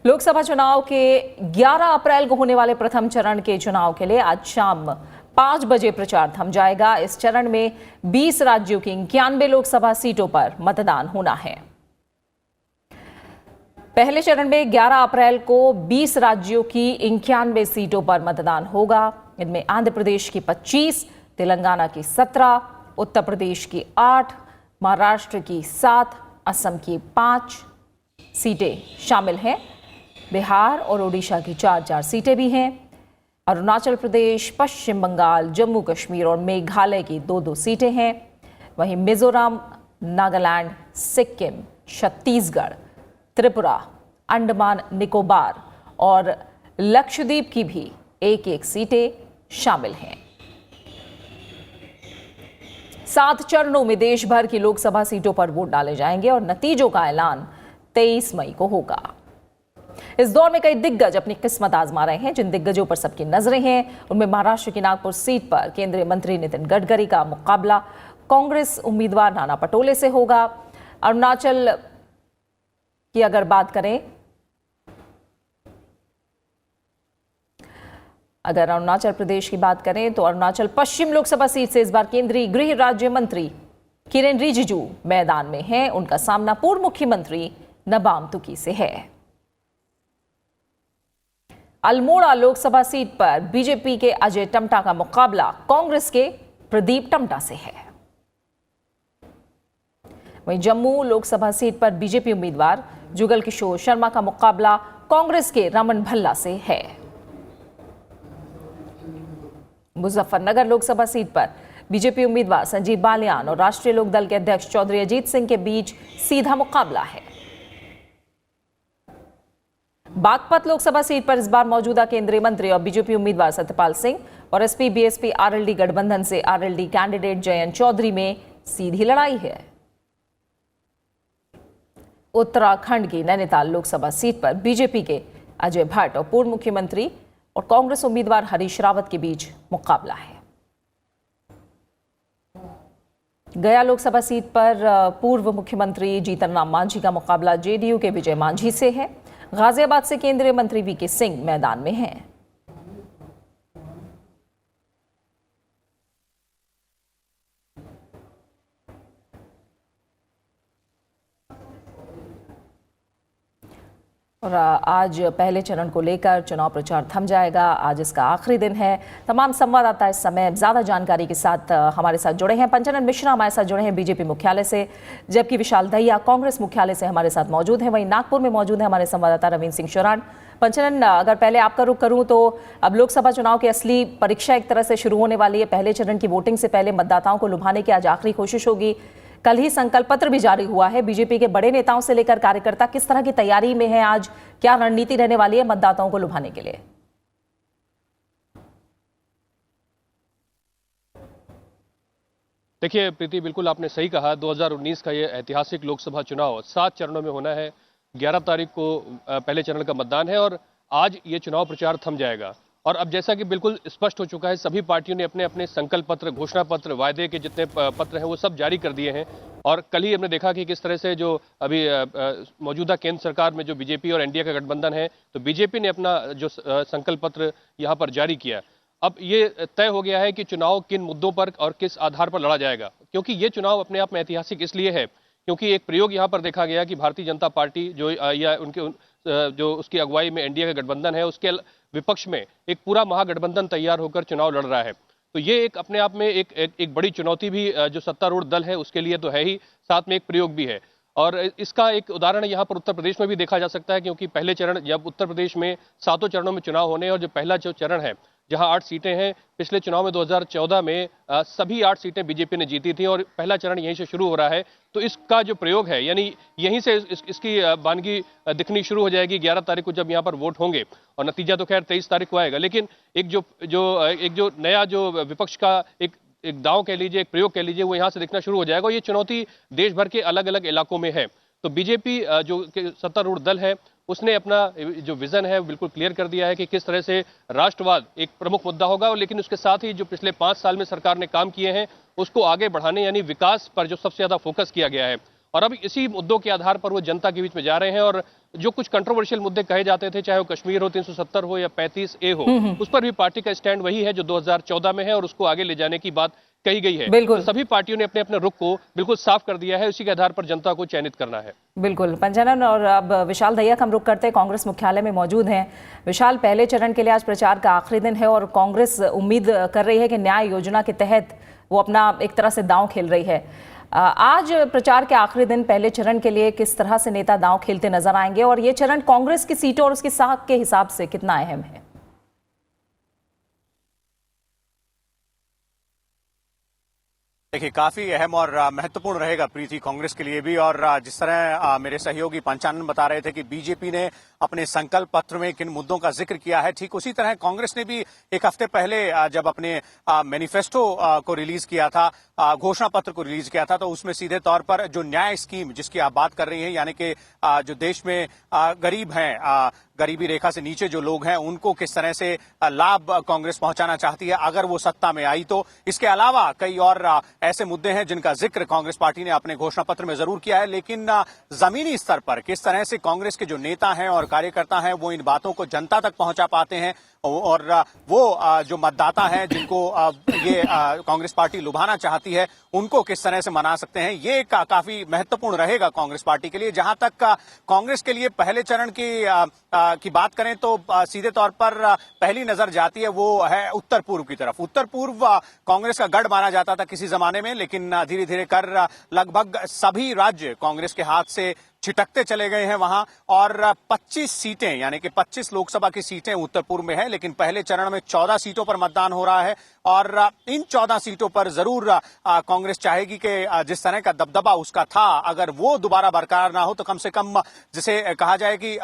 लोकसभा चुनाव के 11 अप्रैल को होने वाले प्रथम चरण के चुनाव के लिए आज शाम 5 बजे प्रचार थम जाएगा। इस चरण में 20 राज्यों की 91 लोकसभा सीटों पर मतदान होना है। पहले चरण में 11 अप्रैल को 20 राज्यों की 91 सीटों पर मतदान होगा। इनमें आंध्र प्रदेश की 25, तेलंगाना की 17, उत्तर प्रदेश की 8, महाराष्ट्र की 7, असम की 5 सीटें शामिल हैं। बिहार और ओडिशा की 4 सीटें भी हैं। अरुणाचल प्रदेश, पश्चिम बंगाल, जम्मू कश्मीर और मेघालय की 2 सीटें हैं। वहीं मिजोरम, नागालैंड, सिक्किम, छत्तीसगढ़, त्रिपुरा, अंडमान निकोबार और लक्षद्वीप की भी 1-1 सीटें शामिल हैं। 7 चरणों में देश भर की लोकसभा सीटों पर वोट डाले जाएंगे और नतीजों का ऐलान 23 मई को होगा। इस दौर में कई दिग्गज अपनी किस्मत आजमा रहे हैं। जिन दिग्गजों पर सबकी नजरें हैं उनमें महाराष्ट्र की नागपुर सीट पर केंद्रीय मंत्री नितिन गडकरी का मुकाबला कांग्रेस उम्मीदवार नाना पटोले से होगा। अरुणाचल की अगर बात करें, अगर अरुणाचल प्रदेश की बात करें तो अरुणाचल पश्चिम लोकसभा सीट से इस बार केंद्रीय गृह राज्य मंत्री किरेन रिजिजू मैदान में हैं। उनका सामना पूर्व मुख्यमंत्री नबाम तुकी से है। अल्मोड़ा लोकसभा सीट पर बीजेपी के अजय टम्टा का मुकाबला कांग्रेस के प्रदीप टम्टा से है। वहीं जम्मू लोकसभा सीट पर बीजेपी उम्मीदवार जुगल किशोर शर्मा का मुकाबला कांग्रेस के रमन भल्ला से है। मुजफ्फरनगर लोकसभा सीट पर बीजेपी उम्मीदवार संजीव बालियान और राष्ट्रीय लोकदल के अध्यक्ष चौधरी अजीत सिंह के बीच सीधा मुकाबला है। बागपत लोकसभा सीट पर इस बार मौजूदा केंद्रीय मंत्री और बीजेपी उम्मीदवार सत्यपाल सिंह और एसपी बीएसपी आरएलडी गठबंधन से आरएलडी कैंडिडेट जयंत चौधरी में सीधी लड़ाई है। उत्तराखंड की नैनीताल लोकसभा सीट पर बीजेपी के अजय भट्ट और पूर्व मुख्यमंत्री और कांग्रेस उम्मीदवार हरीश रावत के बीच मुकाबला है। गया लोकसभा सीट पर पूर्व मुख्यमंत्री जीतन राम मांझी का मुकाबला जेडीयू के विजय मांझी से है। गाजियाबाद से केंद्रीय मंत्री वीके सिंह मैदान में हैं। और आज पहले चरण को लेकर चुनाव प्रचार थम जाएगा। आज इसका आखिरी दिन है। तमाम संवाददाता इस समय ज्यादा जानकारी के साथ हमारे साथ जुड़े हैं। पंचानन मिश्रा हमारे साथ जुड़े हैं बीजेपी मुख्यालय से, जबकि विशाल दहिया कांग्रेस मुख्यालय से हमारे साथ मौजूद हैं। वहीं नागपुर में मौजूद है हमारे संवाददाता रवीन सिंह शोरान। पंचानन, अगर पहले आपका रुख करूं तो अब लोकसभा चुनाव की असली परीक्षा एक तरह से शुरू होने वाली है। पहले चरण की वोटिंग से पहले मतदाताओं को लुभाने की आज आखिरी कोशिश होगी। कल ही संकल्प पत्र भी जारी हुआ है। बीजेपी के बड़े नेताओं से लेकर कार्यकर्ता किस तरह की तैयारी में है? आज क्या रणनीति रहने वाली है मतदाताओं को लुभाने के लिए? देखिए प्रीति, बिल्कुल आपने सही कहा। 2019 का ये ऐतिहासिक लोकसभा चुनाव 7 चरणों में होना है। 11 तारीख को पहले चरण का मतदान है और आज ये चुनाव प्रचार थम जाएगा। और अब जैसा कि बिल्कुल स्पष्ट हो चुका है, सभी पार्टियों ने अपने अपने संकल्प पत्र, घोषणा पत्र, वायदे के जितने पत्र हैं वो सब जारी कर दिए हैं। और कल ही हमने देखा कि किस तरह से जो अभी मौजूदा केंद्र सरकार में जो बीजेपी और एनडीए का गठबंधन है, तो बीजेपी ने अपना जो संकल्प पत्र यहाँ पर जारी किया। अब ये तय हो गया है कि चुनाव किन मुद्दों पर और किस आधार पर लड़ा जाएगा, क्योंकि ये चुनाव अपने आप में ऐतिहासिक इसलिए है क्योंकि एक प्रयोग यहाँ पर देखा गया कि भारतीय जनता पार्टी जो या उनके जो उसकी अगुवाई में एनडीए का गठबंधन है, उसके विपक्ष में एक पूरा महागठबंधन तैयार होकर चुनाव लड़ रहा है। तो ये एक अपने आप में एक बड़ी चुनौती भी जो सत्तारूढ़ दल है उसके लिए तो है ही, साथ में एक प्रयोग भी है। और इसका एक उदाहरण यहाँ पर उत्तर प्रदेश में भी देखा जा सकता है, क्योंकि पहले चरण जब उत्तर प्रदेश में 7 चरणों में चुनाव होने और जो पहला जो चरण है जहां 8 सीटें हैं, पिछले चुनाव में 2014 में सभी 8 सीटें बीजेपी ने जीती थी और पहला चरण यहीं से शुरू हो रहा है। तो इसका जो प्रयोग है, यानी यहीं से इसकी बानगी दिखनी शुरू हो जाएगी 11 तारीख को जब यहाँ पर वोट होंगे। और नतीजा तो खैर 23 तारीख को आएगा, लेकिन एक जो नया जो विपक्ष का एक दांव कह लीजिए, एक प्रयोग कह लीजिए, वो यहाँ से दिखना शुरू हो जाएगा। और ये चुनौती देश भर के अलग अलग इलाकों में है। तो बीजेपी जो सत्तारूढ़ दल है उसने अपना जो विजन है बिल्कुल क्लियर कर दिया है कि किस तरह से राष्ट्रवाद एक प्रमुख मुद्दा होगा। और लेकिन उसके साथ ही जो पिछले 5 साल में सरकार ने काम किए हैं उसको आगे बढ़ाने, यानी विकास पर जो सबसे ज्यादा फोकस किया गया है और अब इसी मुद्दों के आधार पर वो जनता के बीच में जा रहे हैं। और जो कुछ कंट्रोवर्शियल मुद्दे कहे जाते थे, चाहे वो कश्मीर हो, 370 हो या 35A हो, उस पर भी पार्टी का स्टैंड वही है जो 2014 में है और उसको आगे ले जाने की बात कही गई है। बिल्कुल। तो सभी पार्टियों ने अपने अपने रुख को बिल्कुल साफ कर दिया है, उसी के आधार पर जनता को चयनित करना है। बिल्कुल पंचानन। और अब विशाल दहिया का हम रुख करते हैं, कांग्रेस मुख्यालय में मौजूद हैं। विशाल, पहले चरण के लिए आज प्रचार का आखिरी दिन है और कांग्रेस उम्मीद कर रही है कि न्याय योजना के तहत वो अपना एक तरह से दांव खेल रही है। आज प्रचार के आखिरी दिन पहले चरण के लिए किस तरह से नेता दांव खेलते नजर आएंगे और ये चरण कांग्रेस की सीटों और उसकी साख के हिसाब से कितना अहम है? देखिए, काफी अहम और महत्वपूर्ण रहेगा प्रीति कांग्रेस के लिए भी। और जिस तरह मेरे सहयोगी पंचानन बता रहे थे कि बीजेपी ने अपने संकल्प पत्र में किन मुद्दों का जिक्र किया है, ठीक उसी तरह कांग्रेस ने भी एक हफ्ते पहले जब अपने मैनिफेस्टो को रिलीज किया था, घोषणा पत्र को रिलीज किया था, तो उसमें सीधे तौर पर जो न्याय स्कीम जिसकी आप बात कर रही हैं, यानी कि जो देश में गरीब हैं, गरीबी रेखा से नीचे जो लोग हैं, उनको किस तरह से लाभ कांग्रेस पहुंचाना चाहती है अगर वो सत्ता में आई तो। इसके अलावा कई और ऐसे मुद्दे हैं जिनका जिक्र कांग्रेस पार्टी ने अपने घोषणा पत्र में जरूर किया है, लेकिन जमीनी स्तर पर किस तरह से कांग्रेस के जो नेता हैं और कार्यकर्ता हैं वो इन बातों को जनता तक पहुंचा पाते हैं और वो जो मतदाता हैं जिनको ये कांग्रेस पार्टी लुभाना चाहती है, उनको किस तरह से मना सकते हैं, ये काफी महत्वपूर्ण रहेगा कांग्रेस पार्टी के लिए। जहां तक कांग्रेस के लिए पहले चरण की बात करें तो सीधे तौर पर पहली नजर जाती है वो है उत्तर पूर्व की तरफ। उत्तर पूर्व कांग्रेस का गढ़ माना जाता था किसी जमाने में, लेकिन धीरे धीरे कर लगभग सभी राज्य कांग्रेस के हाथ से छिटकते चले गए हैं वहां। और 25 सीटें यानी कि 25 लोकसभा की सीटें उत्तर पूर्व में है, लेकिन पहले चरण में 14 सीटों पर मतदान हो रहा है। और इन 14 सीटों पर जरूर कांग्रेस चाहेगी कि जिस तरह का दबदबा उसका था, अगर वो दोबारा बरकरार ना हो तो कम से कम जिसे कहा जाए कि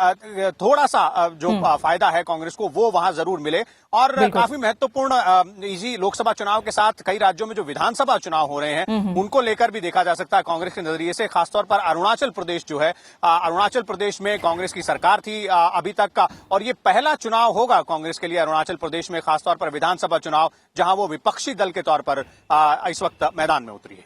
थोड़ा सा जो फायदा है कांग्रेस को वो वहां जरूर मिले। और काफी महत्वपूर्ण इसी लोकसभा चुनाव के साथ कई राज्यों में जो विधानसभा चुनाव हो रहे हैं उनको लेकर भी देखा जा सकता है कांग्रेस के नजरिए से। खासतौर पर अरुणाचल प्रदेश जो है, अरुणाचल प्रदेश में कांग्रेस की सरकार थी अभी तक का, और ये पहला चुनाव होगा कांग्रेस के लिए अरुणाचल प्रदेश में, खासतौर पर विधानसभा चुनाव जहां वो विपक्षी दल के तौर पर इस वक्त मैदान में उतरी है।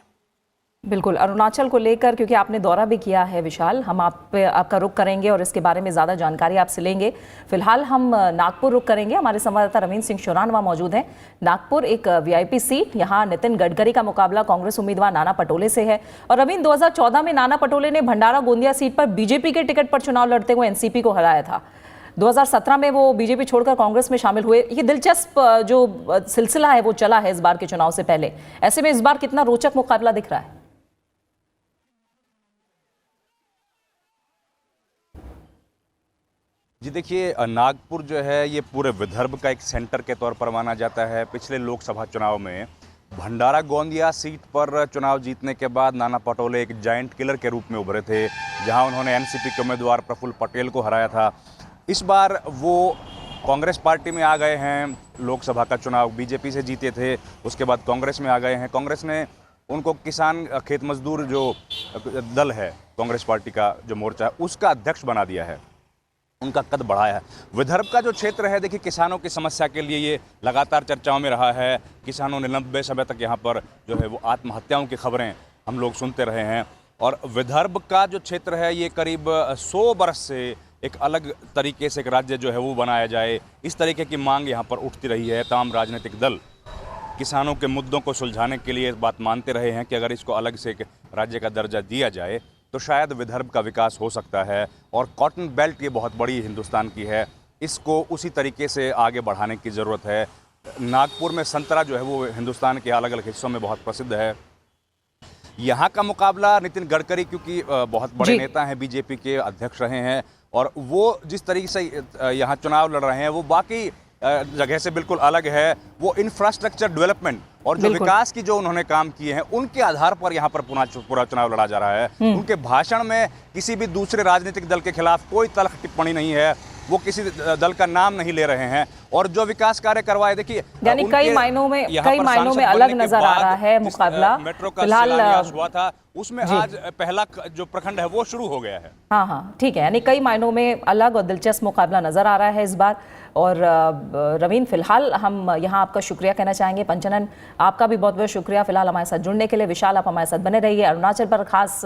बिल्कुल, अरुणाचल को लेकर क्योंकि आपने दौरा भी किया है विशाल, हम आपका रुख करेंगे और इसके बारे में ज़्यादा जानकारी आपसे लेंगे। फिलहाल हम नागपुर रुख करेंगे, हमारे संवाददाता रवींद्र सिंह शोरान वहाँ मौजूद हैं। नागपुर एक वीआईपी सीट, यहाँ नितिन गडकरी का मुकाबला कांग्रेस उम्मीदवार नाना पटोले से है। और रवींद्र, 2014 में नाना पटोले ने भंडारा गोंदिया सीट पर बीजेपी के टिकट पर चुनाव लड़ते हुए एनसीपी को हराया था। 2017 में वो बीजेपी छोड़कर कांग्रेस में शामिल हुए। ये दिलचस्प जो सिलसिला है वो चला है इस बार के चुनाव से पहले। ऐसे में इस बार कितना रोचक मुकाबला दिख रहा है? जी देखिए, नागपुर जो है ये पूरे विदर्भ का एक सेंटर के तौर पर माना जाता है। पिछले लोकसभा चुनाव में भंडारा गोंदिया सीट पर चुनाव जीतने के बाद नाना पटोले एक जायंट किलर के रूप में उभरे थे, जहां उन्होंने एनसीपी के उम्मीदवार प्रफुल्ल पटेल को हराया था। इस बार वो कांग्रेस पार्टी में आ गए हैं। लोकसभा का चुनाव बीजेपी से जीते थे, उसके बाद कांग्रेस में आ गए हैं। कांग्रेस ने उनको किसान खेत मजदूर जो दल है कांग्रेस पार्टी का जो मोर्चा है उसका अध्यक्ष बना दिया है, उनका कद बढ़ाया है। विदर्भ का जो क्षेत्र है, देखिए किसानों की समस्या के लिए ये लगातार चर्चाओं में रहा है। किसानों ने लंबे समय तक यहाँ पर जो है वो आत्महत्याओं की खबरें हम लोग सुनते रहे हैं। और विदर्भ का जो क्षेत्र है ये करीब 100 बरस से एक अलग तरीके से एक राज्य जो है वो बनाया जाए, इस तरीके की मांग यहाँ पर उठती रही है। तमाम राजनीतिक दल किसानों के मुद्दों को सुलझाने के लिए इस बात मानते रहे हैं कि अगर इसको अलग से एक राज्य का दर्जा दिया जाए तो शायद विदर्भ का विकास हो सकता है। और कॉटन बेल्ट ये बहुत बड़ी हिंदुस्तान की है, इसको उसी तरीके से आगे बढ़ाने की ज़रूरत है। नागपुर में संतरा जो है वो हिंदुस्तान के अलग अलग हिस्सों में बहुत प्रसिद्ध है। यहाँ का मुकाबला नितिन गडकरी, क्योंकि बहुत बड़े नेता हैं, बीजेपी के अध्यक्ष रहे हैं, और वो जिस तरीके से यहाँ चुनाव लड़ रहे हैं वो बाकी जगह से बिल्कुल अलग है। वो इंफ्रास्ट्रक्चर डेवलपमेंट और जो विकास की जो उन्होंने काम किए हैं उनके आधार पर यहाँ पर पूरा चुनाव लड़ा जा रहा है। उनके भाषण में किसी भी दूसरे राजनीतिक दल के खिलाफ कोई तल्ख टिप्पणी नहीं है, वो किसी दल का नाम नहीं ले रहे हैं। और जो विकास कार्य करवाए, देखिए यानी कई मायनों में अलग नजर आ रहा है मुकाबला। मेट्रो का फिलहाल शिलान्यास हुआ था, उसमें आज पहला जो प्रखंड है वो शुरू हो गया है। हाँ, ठीक है, यानी कई मायनों में अलग और दिलचस्प मुकाबला नजर आ रहा है इस बार। और रवीन, फिलहाल हम यहाँ आपका शुक्रिया कहना चाहेंगे। पंचनन, आपका भी बहुत बहुत शुक्रिया फिलहाल हमारे साथ जुड़ने के लिए। विशाल, आप हमारे साथ बने रहिए। अरुणाचल पर खास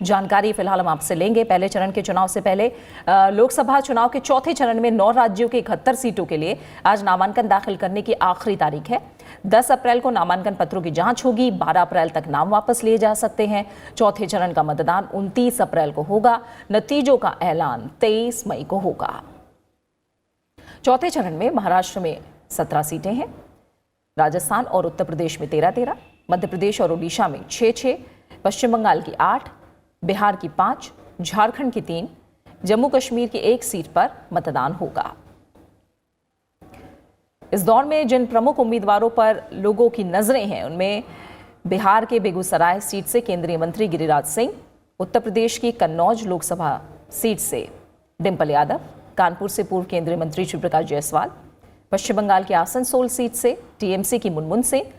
जानकारी फिलहाल हम आपसे लेंगे। पहले चरण के चुनाव से पहले लोकसभा चुनाव के चौथे चरण में 9 राज्यों के 71 सीटों के लिए आज नामांकन दाखिल करने की आखिरी तारीख है। 10 अप्रैल को नामांकन पत्रों की जांच होगी। 12 अप्रैल तक नाम वापस लिए जा सकते हैं। चौथे चरण का मतदान 29 अप्रैल को होगा। नतीजों का ऐलान 23 मई को होगा। चौथे चरण में महाराष्ट्र में 17 सीटें हैं, राजस्थान और उत्तर प्रदेश में 13-13, मध्य प्रदेश और ओडिशा में 6-6, पश्चिम बंगाल की 8, बिहार की 5, झारखंड की 3, जम्मू कश्मीर की 1 सीट पर मतदान होगा। इस दौर में जिन प्रमुख उम्मीदवारों पर लोगों की नजरें हैं उनमें बिहार के बेगूसराय सीट से केंद्रीय मंत्री गिरिराज सिंह, उत्तर प्रदेश की कन्नौज लोकसभा सीट से डिंपल यादव, कानपुर से पूर्व केंद्रीय मंत्री शिवप्रकाश जायसवाल, पश्चिम बंगाल की आसनसोल सीट से टीएमसी की मुनमुन सिंह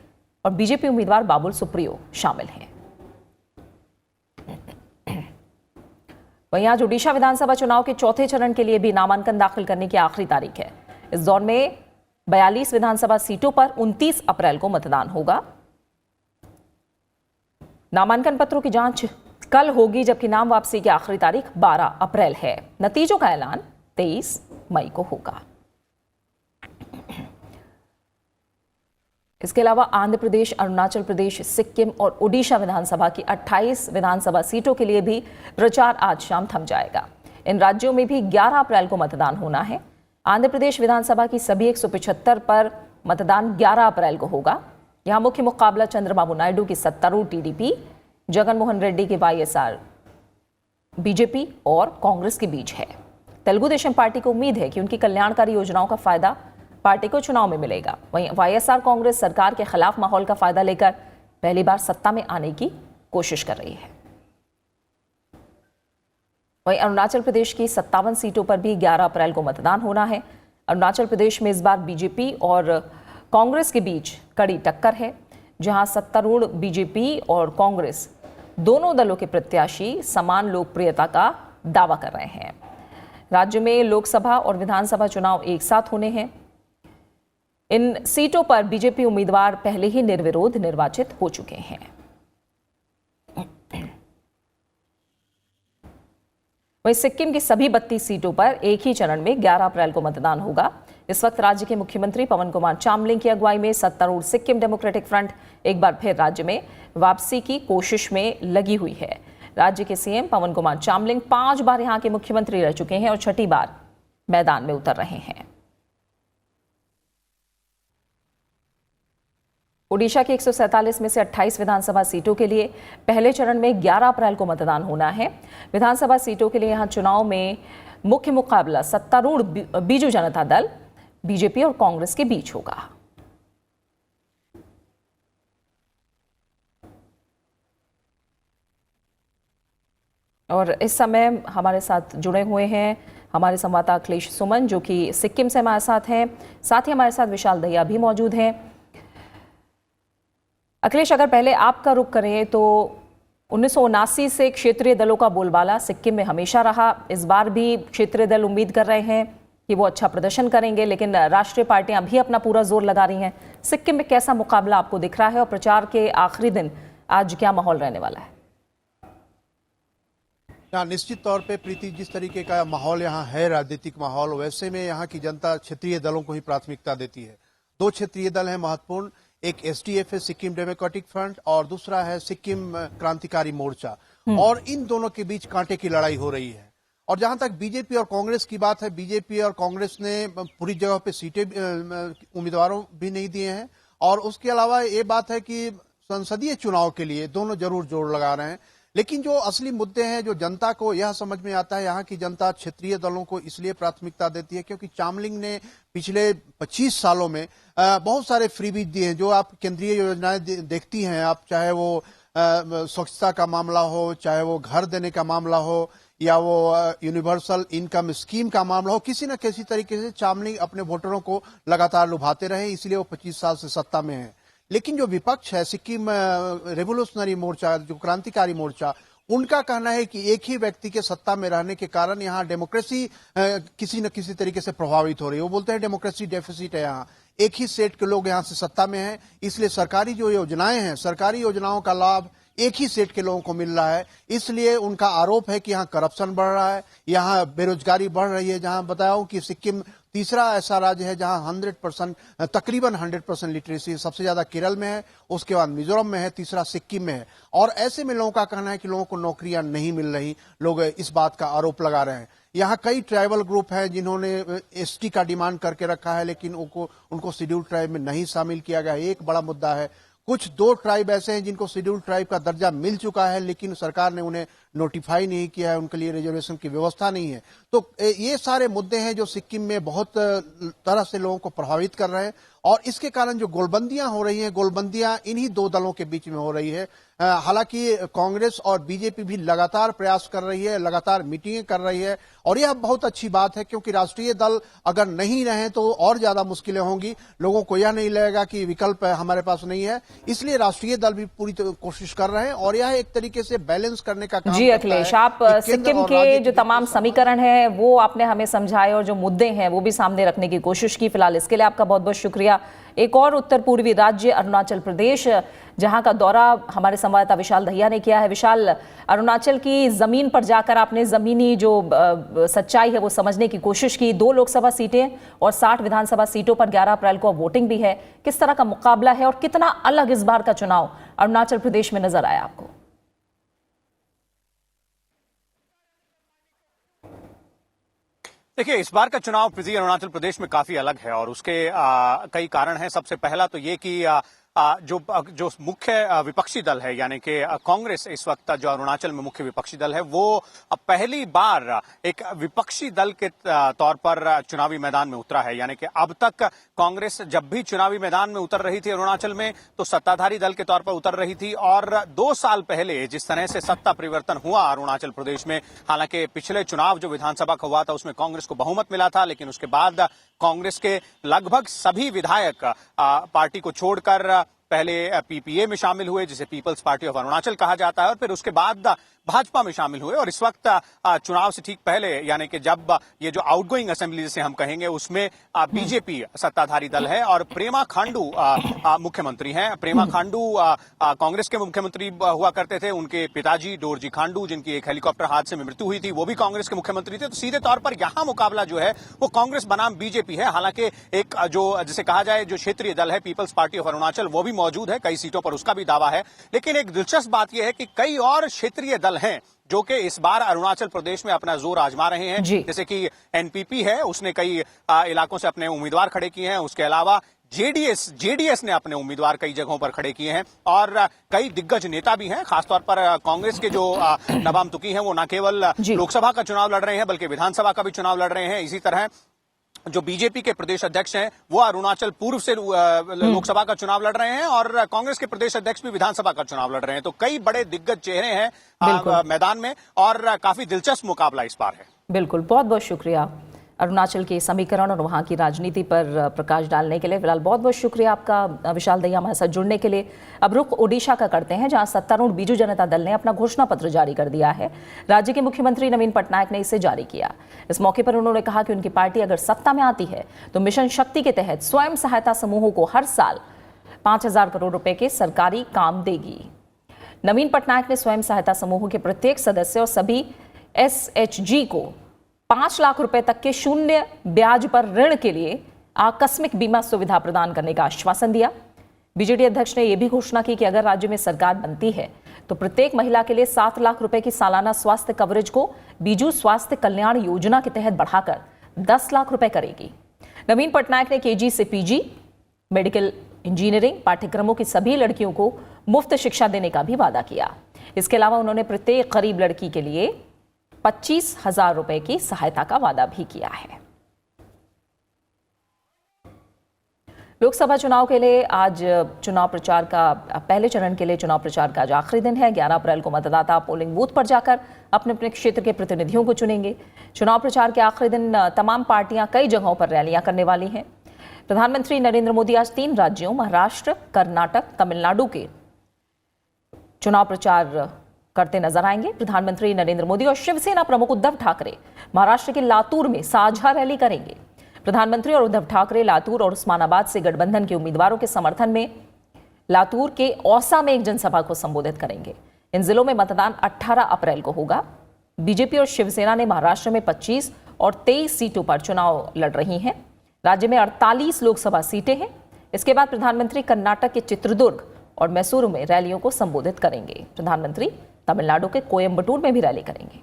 और बीजेपी उम्मीदवार बाबुल सुप्रियो शामिल हैं। वहीं आज ओडिशा विधानसभा चुनाव के चौथे चरण के लिए भी नामांकन दाखिल करने की आखिरी तारीख है। इस दौर में 42 विधानसभा सीटों पर 29 अप्रैल को मतदान होगा। नामांकन पत्रों की जांच कल होगी, जबकि नाम वापसी की आखिरी तारीख 12 अप्रैल है। नतीजों का ऐलान 23 मई को होगा। इसके अलावा आंध्र प्रदेश, अरुणाचल प्रदेश, सिक्किम और ओडिशा विधानसभा की 28 विधानसभा सीटों के लिए भी प्रचार आज शाम थम जाएगा। इन राज्यों में भी 11 अप्रैल को मतदान होना है। आंध्र प्रदेश विधानसभा की सभी 175 पर मतदान 11 अप्रैल को होगा। यहां मुख्य मुकाबला चंद्रबाबू नायडू की सत्तारूढ़ टीडीपी, जगन मोहन रेड्डी के वाईएसआर बीजेपी और कांग्रेस के बीच है। तेलुगु देशम पार्टी को उम्मीद है कि उनकी कल्याणकारी योजनाओं का फायदा पार्टी को चुनाव में मिलेगा। वहीं वाईएसआर कांग्रेस सरकार के खिलाफ माहौल का फायदा लेकर पहली बार सत्ता में आने की कोशिश कर रही है। वहीं अरुणाचल प्रदेश की 57 सीटों पर भी 11 अप्रैल को मतदान होना है। अरुणाचल प्रदेश में इस बार बीजेपी और कांग्रेस के बीच कड़ी टक्कर है, जहां सत्तारूढ़ बीजेपी और कांग्रेस दोनों दलों के प्रत्याशी समान लोकप्रियता का दावा कर रहे हैं। राज्य में लोकसभा और विधानसभा चुनाव एक साथ होने हैं। इन सीटों पर बीजेपी उम्मीदवार पहले ही निर्विरोध निर्वाचित हो चुके हैं। वहीं सिक्किम की सभी 32 सीटों पर एक ही चरण में 11 अप्रैल को मतदान होगा। इस वक्त राज्य के मुख्यमंत्री पवन कुमार चामलिंग की अगुवाई में सत्तारूढ़ सिक्किम डेमोक्रेटिक फ्रंट एक बार फिर राज्य में वापसी की कोशिश में लगी हुई है। राज्य के सीएम पवन कुमार चामलिंग 5 बार यहां के मुख्यमंत्री रह चुके हैं और 6ठी बार मैदान में उतर रहे हैं। ओडिशा की 147 में से 28 विधानसभा सीटों के लिए पहले चरण में 11 अप्रैल को मतदान होना है। विधानसभा सीटों के लिए यहां चुनाव में मुख्य मुकाबला सत्तारूढ़ बीजू जनता दल, बीजेपी और कांग्रेस के बीच होगा। और इस समय हमारे साथ जुड़े हुए हैं हमारे संवाददाता अखिलेश सुमन, जो कि सिक्किम से हमारे साथ हैं। साथ ही हमारे साथ विशाल दहिया भी मौजूद हैं। अखिलेश, अगर पहले आपका रुख करें तो 1979 से क्षेत्रीय दलों का बोलबाला सिक्किम में हमेशा रहा। इस बार भी क्षेत्रीय दल उम्मीद कर रहे हैं कि वो अच्छा प्रदर्शन करेंगे, लेकिन राष्ट्रीय पार्टियां भी अपना पूरा जोर लगा रही हैं। सिक्किम में कैसा मुकाबला आपको दिख रहा है और प्रचार के आखिरी दिन आज क्या माहौल रहने वाला है? निश्चित तौर पे प्रीति, जिस तरीके का माहौल यहाँ है, राजनीतिक माहौल, वैसे में यहाँ की जनता क्षेत्रीय दलों को ही प्राथमिकता देती है। 2 क्षेत्रीय दल हैं महत्वपूर्ण, एक एसडीएफ है सिक्किम डेमोक्रेटिक फ्रंट और दूसरा है सिक्किम क्रांतिकारी मोर्चा, और इन दोनों के बीच कांटे की लड़ाई हो रही है। और जहां तक बीजेपी और कांग्रेस की बात है, बीजेपी और कांग्रेस ने पूरी जगह पे सीटें उम्मीदवारों भी नहीं दिए हैं, और उसके अलावा ये बात है कि संसदीय चुनाव के लिए दोनों जरूर जोर लगा रहे हैं। लेकिन जो असली मुद्दे हैं, जो जनता को यह समझ में आता है, यहाँ की जनता क्षेत्रीय दलों को इसलिए प्राथमिकता देती है क्योंकि चामलिंग ने पिछले 25 सालों में बहुत सारे फ्रीबीज दिए हैं। जो आप केंद्रीय योजनाएं देखती हैं आप, चाहे वो स्वच्छता का मामला हो, चाहे वो घर देने का मामला हो, या वो यूनिवर्सल इनकम स्कीम का मामला हो, किसी न किसी तरीके से चामलिंग अपने वोटरों को लगातार लुभाते रहे, इसलिए वो 25 साल से सत्ता में है। लेकिन जो विपक्ष है, सिक्किम रेवोल्यूशनरी मोर्चा, जो क्रांतिकारी मोर्चा, उनका कहना है कि एक ही व्यक्ति के सत्ता में रहने के कारण यहाँ डेमोक्रेसी किसी न किसी तरीके से प्रभावित हो रही है। वो बोलते हैं डेमोक्रेसी डेफिसिट है, यहाँ एक ही सेट के लोग यहाँ से सत्ता में हैं, इसलिए सरकारी जो योजनाएं हैं, सरकारी योजनाओं का लाभ एक ही सेट के लोगों को मिल रहा है। इसलिए उनका आरोप है कि यहाँ करप्शन बढ़ रहा है, यहाँ बेरोजगारी बढ़ रही है। जहां बताया हूं कि सिक्किम तीसरा ऐसा राज्य है जहां 100% तकरीबन 100% लिटरेसी सबसे ज्यादा केरल में है, उसके बाद मिजोरम में है, तीसरा सिक्किम में है। और ऐसे में लोगों का कहना है कि लोगों को नौकरियां नहीं मिल रही, लोग इस बात का आरोप लगा रहे हैं। यहाँ कई ट्राइबल ग्रुप हैं जिन्होंने एसटी का डिमांड करके रखा है, लेकिन उनको शेड्यूल्ड ट्राइब में नहीं शामिल किया गया, एक बड़ा मुद्दा है। कुछ 2 ट्राइब ऐसे हैं जिनको शेड्यूल्ड ट्राइब का दर्जा मिल चुका है, लेकिन सरकार ने उन्हें नोटिफाई नहीं किया है, उनके लिए रिजर्वेशन की व्यवस्था नहीं है। तो ये सारे मुद्दे हैं जो सिक्किम में बहुत तरह से लोगों को प्रभावित कर रहे हैं। और इसके कारण जो गोलबंदियां हो रही हैं, गोलबंदियां इन्हीं 2 दलों के बीच में हो रही है। हालांकि कांग्रेस और बीजेपी भी लगातार प्रयास कर रही है, लगातार मीटिंगें कर रही है, और यह बहुत अच्छी बात है, क्योंकि राष्ट्रीय दल अगर नहीं रहे तो और ज्यादा मुश्किलें होंगी। लोगों को यह नहीं लगेगा कि विकल्प हमारे पास नहीं है, इसलिए राष्ट्रीय दल भी पूरी कोशिश कर रहे हैं, और यह एक तरीके से बैलेंस करने का काम। जी अखिलेश, आप सिक्किम के जो तमाम समीकरण हैं वो आपने हमें समझाए और जो मुद्दे हैं वो भी सामने रखने की कोशिश की। फिलहाल इसके लिए आपका बहुत बहुत शुक्रिया। एक और उत्तर पूर्वी राज्य अरुणाचल प्रदेश, जहां का दौरा हमारे संवाददाता विशाल दहिया ने किया है। विशाल, अरुणाचल की जमीन पर जाकर आपने जमीनी जो सच्चाई है वो समझने की कोशिश की। 2 लोकसभा सीटें और 60 विधानसभा सीटों पर 11 अप्रैल को वोटिंग भी है। किस तरह का मुकाबला है और कितना अलग इस बार का चुनाव अरुणाचल प्रदेश में नजर आया आपको? देखिए, इस बार का चुनाव प्रीति अरुणाचल प्रदेश में काफी अलग है, और उसके कई कारण हैं। सबसे पहला तो ये कि जो मुख्य विपक्षी दल है, यानी कि कांग्रेस इस वक्त जो अरुणाचल में मुख्य विपक्षी दल है, वो पहली बार एक विपक्षी दल के तौर पर चुनावी मैदान में उतरा है। यानी कि अब तक कांग्रेस जब भी चुनावी मैदान में उतर रही थी अरुणाचल में, तो सत्ताधारी दल के तौर पर उतर रही थी। और 2 साल पहले जिस तरह से सत्ता परिवर्तन हुआ अरुणाचल प्रदेश में, हालांकि पिछले चुनाव जो विधानसभा का हुआ था उसमें कांग्रेस को बहुमत मिला था, लेकिन उसके बाद कांग्रेस के लगभग सभी विधायक पार्टी को छोड़कर पहले पीपीए में शामिल हुए, जिसे पीपल्स पार्टी ऑफ अरुणाचल कहा जाता है, और फिर उसके बाद भाजपा में शामिल हुए। और इस वक्त चुनाव से ठीक पहले, यानी कि जब ये जो आउटगोइंग असेंबली जिसे हम कहेंगे, उसमें बीजेपी सत्ताधारी दल है और प्रेमा खांडू मुख्यमंत्री हैं। प्रेमा खांडू कांग्रेस के मुख्यमंत्री हुआ करते थे। उनके पिताजी डोरजी खांडू, जिनकी एक हेलीकॉप्टर हादसे में मृत्यु हुई थी, वो भी कांग्रेस के मुख्यमंत्री थे। तो सीधे तौर पर यहां मुकाबला जो है वो कांग्रेस बनाम बीजेपी है। हालांकि एक जो जिसे कहा जाए जो क्षेत्रीय दल है पीपल्स पार्टी ऑफ अरुणाचल, वो भी मौजूद है, कई सीटों पर उसका भी दावा है। लेकिन एक दिलचस्प बात यह है कि कई और क्षेत्रीय दल हैं जो कि इस बार अरुणाचल प्रदेश में अपना जोर आजमा रहे हैं। जैसे कि एनपीपी है, उसने कई इलाकों से अपने उम्मीदवार खड़े किए हैं। उसके अलावा जेडीएस ने अपने उम्मीदवार कई जगहों पर खड़े किए हैं, और कई दिग्गज नेता भी हैं। खासतौर पर कांग्रेस के जो नबाम तुकी हैं, वो न केवल लोकसभा का चुनाव लड़ रहे हैं बल्कि विधानसभा का भी चुनाव लड़ रहे हैं। इसी तरह जो बीजेपी के प्रदेश अध्यक्ष हैं वो अरुणाचल पूर्व से लोकसभा का चुनाव लड़ रहे हैं, और कांग्रेस के प्रदेश अध्यक्ष भी विधानसभा का चुनाव लड़ रहे हैं। तो कई बड़े दिग्गज चेहरे हैं मैदान में, और काफी दिलचस्प मुकाबला इस बार है। बिल्कुल, बहुत बहुत शुक्रिया अरुणाचल के समीकरण और वहां की राजनीति पर प्रकाश डालने के लिए। फिलहाल बहुत बहुत शुक्रिया आपका विशाल दहिया हमारे साथ जुड़ने के लिए। अब रुख ओडिशा का करते हैं, जहां सत्तारूढ़ बीजू जनता दल ने अपना घोषणा पत्र जारी कर दिया है। राज्य के मुख्यमंत्री नवीन पटनायक ने इसे जारी किया। इस मौके पर उन्होंने कहा कि उनकी पार्टी अगर सत्ता में आती है तो मिशन शक्ति के तहत स्वयं सहायता समूहों को हर साल 5,000 करोड़ रुपए के सरकारी काम देगी। नवीन पटनायक ने स्वयं सहायता समूहों के प्रत्येक सदस्य और सभी SHG को 5 लाख रुपए तक के शून्य ब्याज पर ऋण के लिए आकस्मिक बीमा सुविधा प्रदान करने का आश्वासन दिया। बीजेडी अध्यक्ष ने यह भी घोषणा की कि अगर राज्य में सरकार बनती है तो प्रत्येक महिला के लिए 7 लाख रुपए की सालाना स्वास्थ्य कवरेज को बीजू स्वास्थ्य कल्याण योजना के तहत बढ़ाकर 10 लाख रुपए करेगी। नवीन पटनायक ने KG से PG मेडिकल इंजीनियरिंग पाठ्यक्रमों की सभी लड़कियों को मुफ्त शिक्षा देने का भी वादा किया। इसके अलावा उन्होंने प्रत्येक गरीब लड़की के लिए 25,000 रुपए की सहायता का वादा भी किया है। लोकसभा चुनाव के लिए आज चुनाव प्रचार का पहले चरण के लिए चुनाव प्रचार का आज आखिरी दिन है। 11 अप्रैल को मतदाता पोलिंग बूथ पर जाकर अपने अपने क्षेत्र के प्रतिनिधियों को चुनेंगे। चुनाव प्रचार के आखिरी दिन तमाम पार्टियां कई जगहों पर रैलियां करने वाली हैं। प्रधानमंत्री नरेंद्र मोदी आज 3 राज्यों महाराष्ट्र, कर्नाटक, तमिलनाडु के चुनाव प्रचार करते नजर आएंगे। प्रधानमंत्री नरेंद्र मोदी और शिवसेना प्रमुख उद्धव ठाकरे महाराष्ट्र के लातूर में साझा रैली करेंगे। प्रधानमंत्री और उद्धव ठाकरे लातूर और उस्मानाबाद से गठबंधन के उम्मीदवारों के समर्थन में लातूर के औसा में एक जनसभा को संबोधित करेंगे। इन जिलों में मतदान 18 अप्रैल को होगा। बीजेपी और शिवसेना ने महाराष्ट्र में 25 और 23 सीटों पर चुनाव लड़ रही हैं। राज्य में 48 लोकसभा सीटें हैं। इसके बाद प्रधानमंत्री कर्नाटक के चित्रदुर्ग और मैसूरू में रैलियों को संबोधित करेंगे। प्रधानमंत्री तमिलनाडु के कोयम्बटूर में भी रैली करेंगे।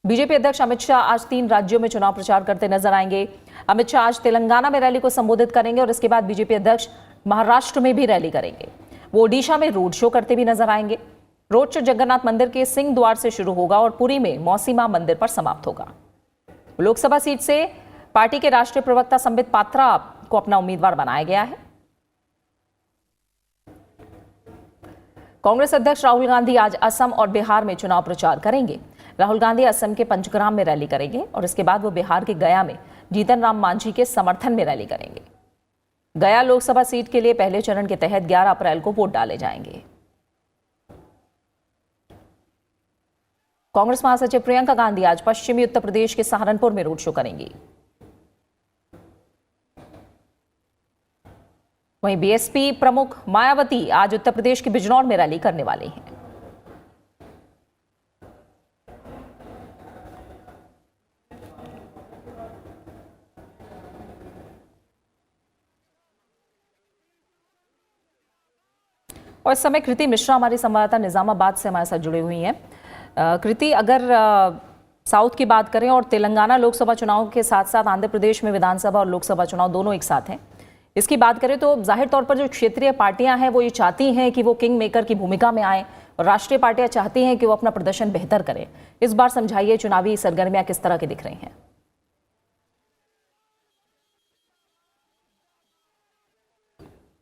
बीजेपी अध्यक्ष अमित शाह आज 3 राज्यों में चुनाव प्रचार करते नजर आएंगे। अमित शाह आज तेलंगाना में रैली को संबोधित करेंगे और इसके बाद बीजेपी अध्यक्ष महाराष्ट्र में भी रैली करेंगे। वो ओडिशा में रोड शो करते भी नजर आएंगे। रोड शो जगन्नाथ मंदिर के सिंह द्वार से शुरू होगा और पुरी में मौसीमा मंदिर पर समाप्त होगा। लोकसभा सीट से पार्टी के राष्ट्रीय प्रवक्ता संबित पात्रा को अपना उम्मीदवार बनाया गया है। कांग्रेस अध्यक्ष राहुल गांधी आज असम और बिहार में चुनाव प्रचार करेंगे। राहुल गांधी असम के पंचग्राम में रैली करेंगे और इसके बाद वो बिहार के गया में जीतन राम मांझी के समर्थन में रैली करेंगे। गया लोकसभा सीट के लिए पहले चरण के तहत 11 अप्रैल को वोट डाले जाएंगे। कांग्रेस महासचिव प्रियंका गांधी आज पश्चिमी उत्तर प्रदेश के सहारनपुर में रोड शो करेंगी। वहीं बीएसपी प्रमुख मायावती आज उत्तर प्रदेश के बिजनौर में रैली करने वाली हैं। और इस समय कृति मिश्रा हमारी संवाददाता निजामाबाद से हमारे साथ जुड़ी हुई हैं। कृति, अगर साउथ की बात करें और तेलंगाना लोकसभा चुनाव के साथ साथ आंध्र प्रदेश में विधानसभा और लोकसभा चुनाव दोनों एक साथ हैं, इसकी बात करें तो जाहिर तौर पर जो क्षेत्रीय पार्टियां हैं वो ये चाहती हैं कि वो किंग मेकर की भूमिका में आए और राष्ट्रीय पार्टियां चाहती हैं कि वो अपना प्रदर्शन बेहतर करें। इस बार समझाइए, चुनावी सरगर्मियां किस तरह की दिख रही हैं?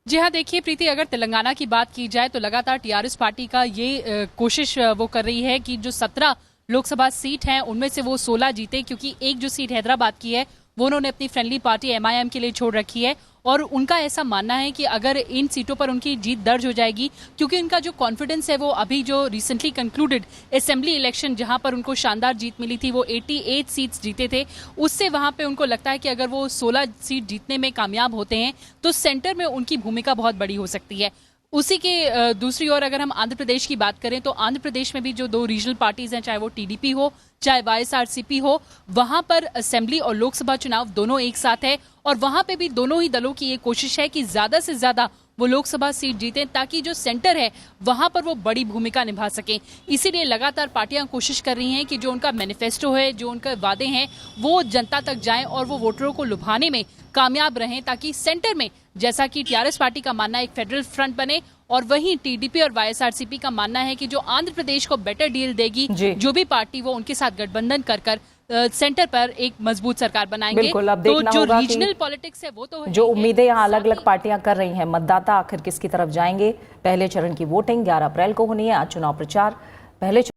जी हाँ, देखिए प्रीति, अगर तेलंगाना की बात की जाए तो लगातार टीआरएस पार्टी का ये कोशिश वो कर रही है कि जो 17 लोकसभा सीट हैं उनमें से वो 16 जीते, क्योंकि एक जो सीट हैदराबाद की है वो उन्होंने अपनी फ्रेंडली पार्टी एमआईएम के लिए छोड़ रखी है और उनका ऐसा मानना है कि अगर इन सीटों पर उनकी जीत दर्ज हो जाएगी, क्योंकि उनका जो कॉन्फिडेंस है वो अभी जो रिसेंटली कंक्लूडेड असेंबली इलेक्शन जहां पर उनको शानदार जीत मिली थी, वो 88 सीट्स जीते थे, उससे वहां पे उनको लगता है कि अगर वो 16 सीट जीतने में कामयाब होते हैं तो सेंटर में उनकी भूमिका बहुत बड़ी हो सकती है। उसी के दूसरी ओर अगर हम आंध्र प्रदेश की बात करें तो आंध्र प्रदेश में भी जो 2 रीजनल पार्टीज हैं, चाहे वो टीडीपी हो चाहे वाईएसआरसीपी हो, वहां पर असेंबली और लोकसभा चुनाव दोनों एक साथ है और वहां पे भी दोनों ही दलों की ये कोशिश है कि ज्यादा से ज्यादा वो लोकसभा सीट जीतें ताकि जो सेंटर है वहां पर वो बड़ी भूमिका निभा सकें। इसीलिए लगातार पार्टियां कोशिश कर रही हैं कि जो उनका मैनिफेस्टो है, जो उनके वादे हैं, वो जनता तक जाएं और वो वोटरों को लुभाने में कामयाब रहें, ताकि सेंटर में, जैसा कि टीआरएस पार्टी का मानना है, एक फेडरल फ्रंट बने और वहीं टीडीपी और वाईएसआरसीपी का मानना है कि जो आंध्र प्रदेश को बेटर डील देगी जो भी पार्टी, वो उनके साथ गठबंधन कर सेंटर पर एक मजबूत सरकार बनाएंगे। बिल्कुल, अब तो देखना जो होगा रीजनल पॉलिटिक्स है वो तो जो उम्मीदें यहाँ अलग अलग पार्टियां कर रही हैं, मतदाता आखिर किसकी तरफ जाएंगे। पहले चरण की वोटिंग 11 अप्रैल को होनी है। आज चुनाव प्रचार पहले